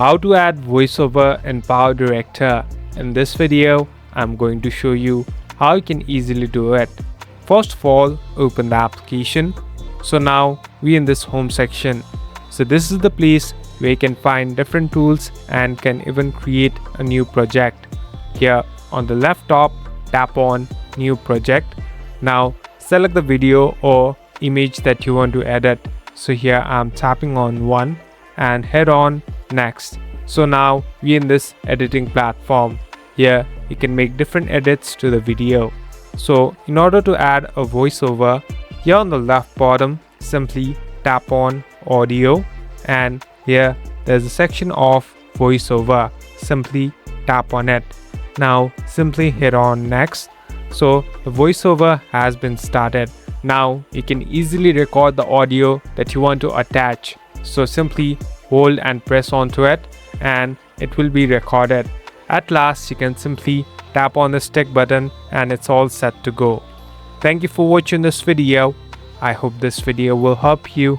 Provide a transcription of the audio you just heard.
How to add voiceover in Power Director. In this video, I'm going to show you how you can easily do it. First of all, open the application. So now we're in this home section. So this is the place where you can find different tools and can even create a new project. Here on the left top, tap on new project. Now select the video or image that you want to edit. So here I'm tapping on one and head on next. So now we're in this editing platform. Here you can make different edits to the video. So in order to add a voiceover, here on the left bottom, simply tap on audio, and here there's a section of voiceover. Simply tap on it. Now simply hit on next. So the voiceover has been started. Now you can easily record the audio that you want to attach. So simply hold and press onto it and it will be recorded. At last, you can simply tap on the stick button and it's all set to go. Thank you for watching this video. I hope this video will help you.